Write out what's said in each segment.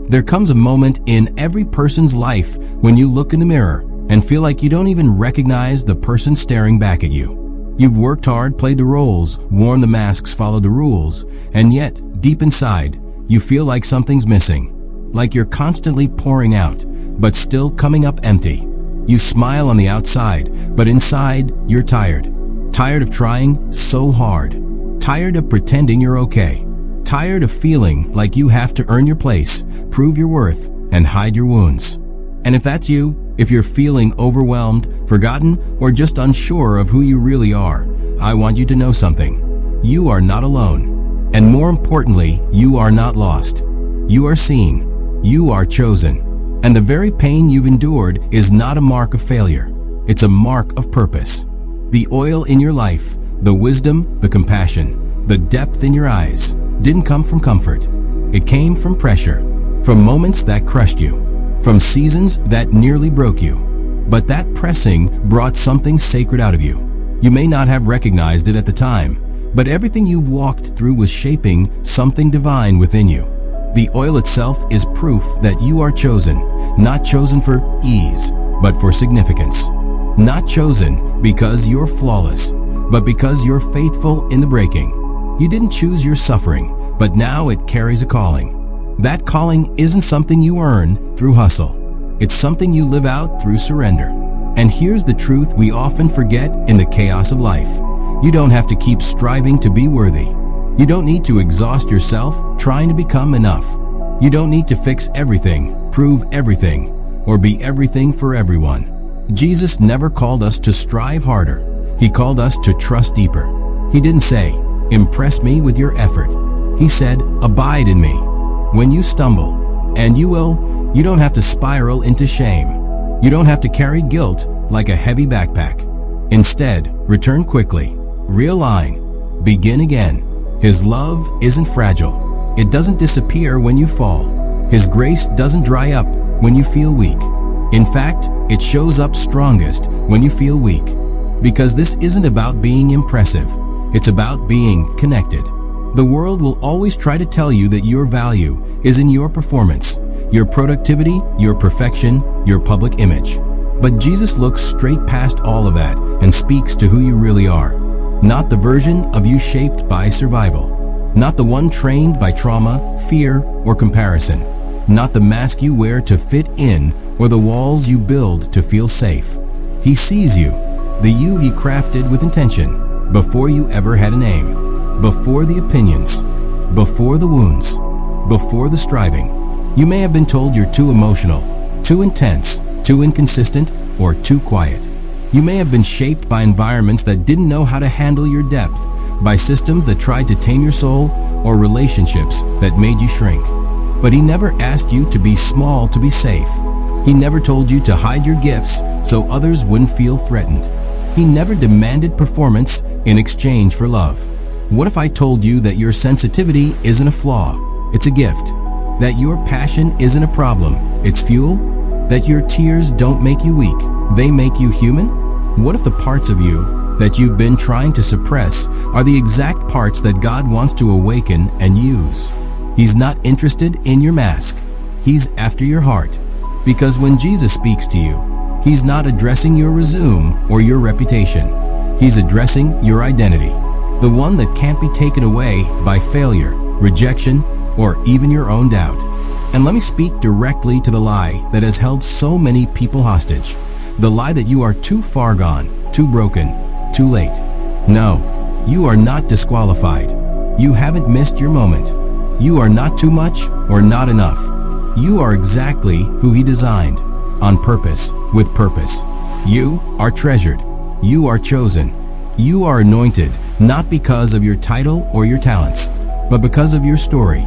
There comes a moment in every person's life when you look in the mirror and feel like you don't even recognize the person staring back at you. You've worked hard, played the roles, worn the masks, followed the rules, and yet, deep inside, you feel like something's missing. Like you're constantly pouring out, but still coming up empty. You smile on the outside, but inside, you're tired. Tired of trying so hard. Tired of pretending you're okay. Tired of feeling like you have to earn your place, prove your worth, and hide your wounds. And if that's you, if you're feeling overwhelmed, forgotten, or just unsure of who you really are, I want you to know something. You are not alone. And more importantly, you are not lost. You are seen. You are chosen. And the very pain you've endured is not a mark of failure. It's a mark of purpose. The oil in your life, the wisdom, the compassion, the depth in your eyes didn't come from comfort. It came from pressure, from moments that crushed you, from seasons that nearly broke you. But that pressing brought something sacred out of you. You may not have recognized it at the time, but everything you've walked through was shaping something divine within you. The oil itself is proof that you are chosen, not chosen for ease, but for significance. Not chosen because you're flawless, but because you're faithful in the breaking. You didn't choose your suffering, but now it carries a calling. That calling isn't something you earn through hustle. It's something you live out through surrender. And here's the truth we often forget in the chaos of life. You don't have to keep striving to be worthy. You don't need to exhaust yourself trying to become enough. You don't need to fix everything, prove everything, or be everything for everyone. Jesus never called us to strive harder. He called us to trust deeper. He didn't say, "Impress me with your effort." He said, "Abide in me." When you stumble, and you will, you don't have to spiral into shame. You don't have to carry guilt like a heavy backpack. Instead, return quickly, realign, begin again. His love isn't fragile. It doesn't disappear when you fall. His grace doesn't dry up when you feel weak. In fact, it shows up strongest when you feel weak. Because this isn't about being impressive. It's about being connected. The world will always try to tell you that your value is in your performance, your productivity, your perfection, your public image. But Jesus looks straight past all of that and speaks to who you really are. Not the version of you shaped by survival. Not the one trained by trauma, fear, or comparison. Not the mask you wear to fit in or the walls you build to feel safe. He sees you, the you he crafted with intention, before you ever had a name, before the opinions, before the wounds, before the striving. You may have been told you're too emotional, too intense, too inconsistent, or too quiet. You may have been shaped by environments that didn't know how to handle your depth, by systems that tried to tame your soul, or relationships that made you shrink. But he never asked you to be small to be safe. He never told you to hide your gifts so others wouldn't feel threatened. He never demanded performance in exchange for love. What if I told you that your sensitivity isn't a flaw, it's a gift? That your passion isn't a problem, it's fuel? That your tears don't make you weak, they make you human? What if the parts of you that you've been trying to suppress are the exact parts that God wants to awaken and use? He's not interested in your mask. He's after your heart. Because when Jesus speaks to you, he's not addressing your resume or your reputation. He's addressing your identity. The one that can't be taken away by failure, rejection, or even your own doubt. And let me speak directly to the lie that has held so many people hostage. The lie that you are too far gone, too broken, too late. No, you are not disqualified. You haven't missed your moment. You are not too much or not enough. You are exactly who he designed, on purpose, with purpose. You are treasured. You are chosen. You are anointed, not because of your title or your talents, but because of your story.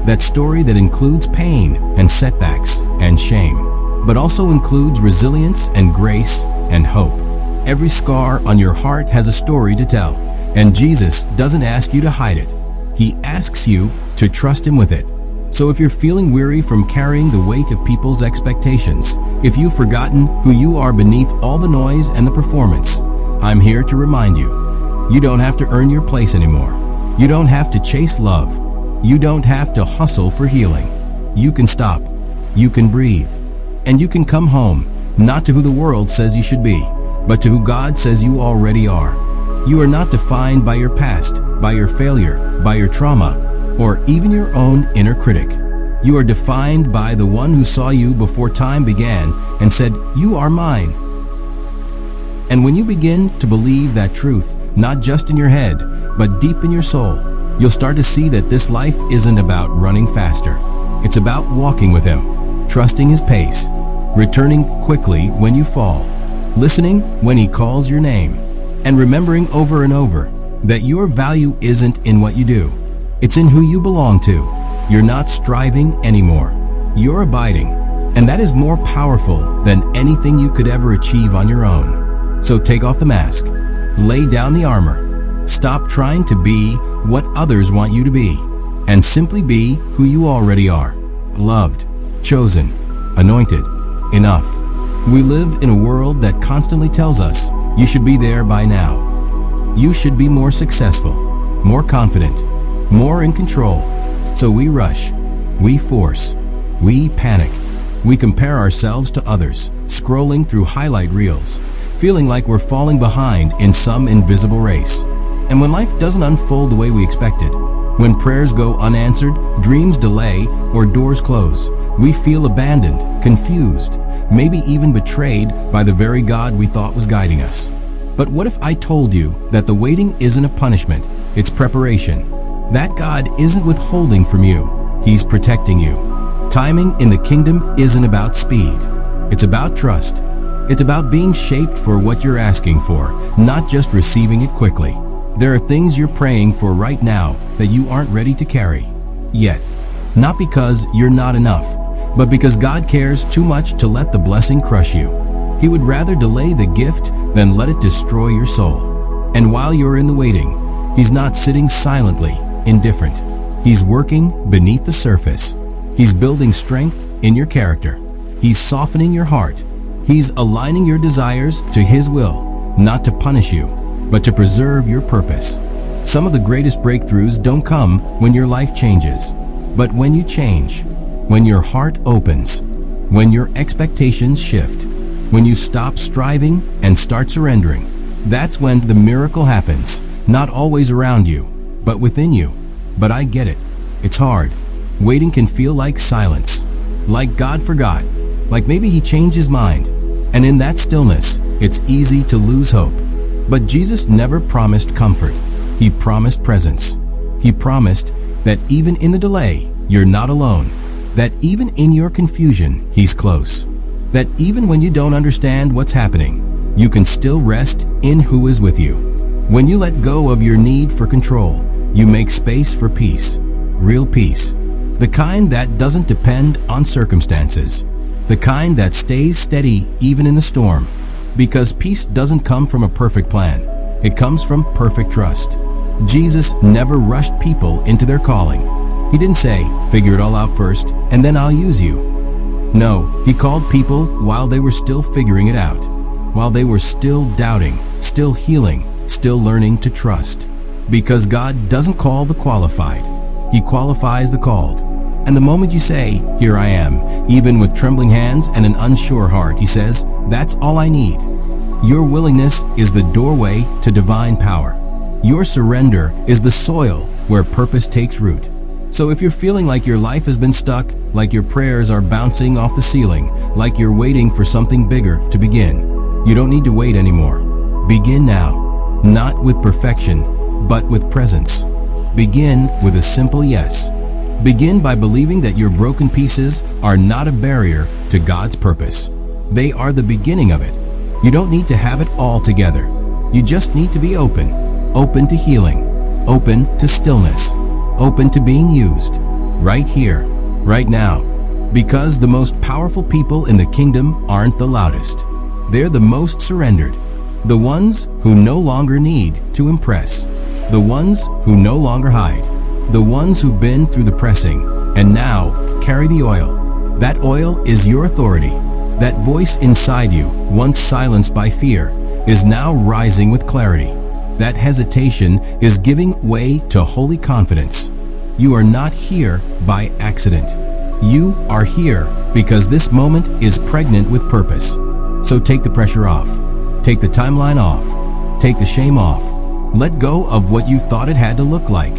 That story that includes pain and setbacks and shame, but also includes resilience and grace and hope. Every scar on your heart has a story to tell, and Jesus doesn't ask you to hide it. He asks you to trust him with it. So if you're feeling weary from carrying the weight of people's expectations, if you've forgotten who you are beneath all the noise and the performance, I'm here to remind you, you don't have to earn your place anymore. You don't have to chase love. You don't have to hustle for healing. You can stop, You can breathe. And you can come home, not to who the world says you should be, but to who God says you already are. You are not defined by your past, by your failure, by your trauma, or even your own inner critic. You are defined by the one who saw you before time began and said, "You are mine." And when you begin to believe that truth, not just in your head, but deep in your soul, you'll start to see that this life isn't about running faster. It's about walking with Him, trusting His pace, returning quickly when you fall, listening when He calls your name, and remembering over and over that your value isn't in what you do. It's in who you belong to. You're not striving anymore. You're abiding, and that is more powerful than anything you could ever achieve on your own. So take off the mask, lay down the armor, stop trying to be what others want you to be, and simply be who you already are. Loved, chosen, anointed, enough. We live in a world that constantly tells us you should be there by now. You should be more successful, more confident, more in control. So we rush, we force, we panic. We compare ourselves to others, scrolling through highlight reels, feeling like we're falling behind in some invisible race. And when life doesn't unfold the way we expected, when prayers go unanswered, dreams delay, or doors close, we feel abandoned, confused, maybe even betrayed by the very God we thought was guiding us. But what if I told you that the waiting isn't a punishment, it's preparation? That God isn't withholding from you, He's protecting you. Timing in the kingdom isn't about speed. It's about trust. It's about being shaped for what you're asking for, not just receiving it quickly. There are things you're praying for right now that you aren't ready to carry yet. Not because you're not enough, but because God cares too much to let the blessing crush you. He would rather delay the gift than let it destroy your soul. And while you're in the waiting, He's not sitting silently, indifferent. He's working beneath the surface. He's building strength in your character. He's softening your heart. He's aligning your desires to His will, not to punish you, but to preserve your purpose. Some of the greatest breakthroughs don't come when your life changes, but when you change, when your heart opens, when your expectations shift, when you stop striving and start surrendering. That's when the miracle happens, not always around you, but within you. But I get it. It's hard. Waiting can feel like silence, like God forgot, like maybe He changed His mind. And in that stillness, it's easy to lose hope. But Jesus never promised comfort. He promised presence. He promised that even in the delay, you're not alone. That even in your confusion, He's close. That even when you don't understand what's happening, you can still rest in who is with you. When you let go of your need for control, you make space for peace. Real peace. The kind that doesn't depend on circumstances. The kind that stays steady even in the storm. Because peace doesn't come from a perfect plan. It comes from perfect trust. Jesus never rushed people into their calling. He didn't say, "Figure it all out first, and then I'll use you." No, He called people while they were still figuring it out. While they were still doubting, still healing, still learning to trust. Because God doesn't call the qualified. He qualifies the called. And the moment you say, "Here I am," even with trembling hands and an unsure heart, He says, "That's all I need." Your willingness is the doorway to divine power. Your surrender is the soil where purpose takes root. So if you're feeling like your life has been stuck, like your prayers are bouncing off the ceiling, like you're waiting for something bigger to begin, you don't need to wait anymore. Begin now, not with perfection, but with presence. Begin with a simple yes. Begin by believing that your broken pieces are not a barrier to God's purpose. They are the beginning of it. You don't need to have it all together. You just need to be open. Open to healing. Open to stillness. Open to being used. Right here, right now. Because the most powerful people in the kingdom aren't the loudest. They're the most surrendered. The ones who no longer need to impress. The ones who no longer hide. The ones who've been through the pressing and now carry the oil. That oil is your authority. That voice inside you, once silenced by fear, is now rising with clarity. That hesitation is giving way to holy confidence. You are not here by accident. You are here because this moment is pregnant with purpose. So take the pressure off. Take the timeline off. Take the shame off. Let go of what you thought it had to look like.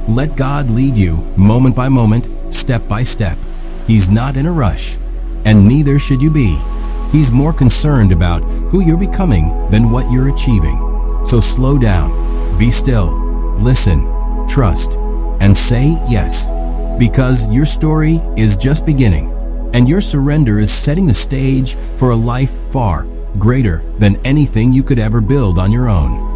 Let God lead you moment by moment, step by step. He's not in a rush, and neither should you be. He's more concerned about who you're becoming than what you're achieving. So slow down, be still, listen, trust, and say yes. Because your story is just beginning, and your surrender is setting the stage for a life far greater than anything you could ever build on your own.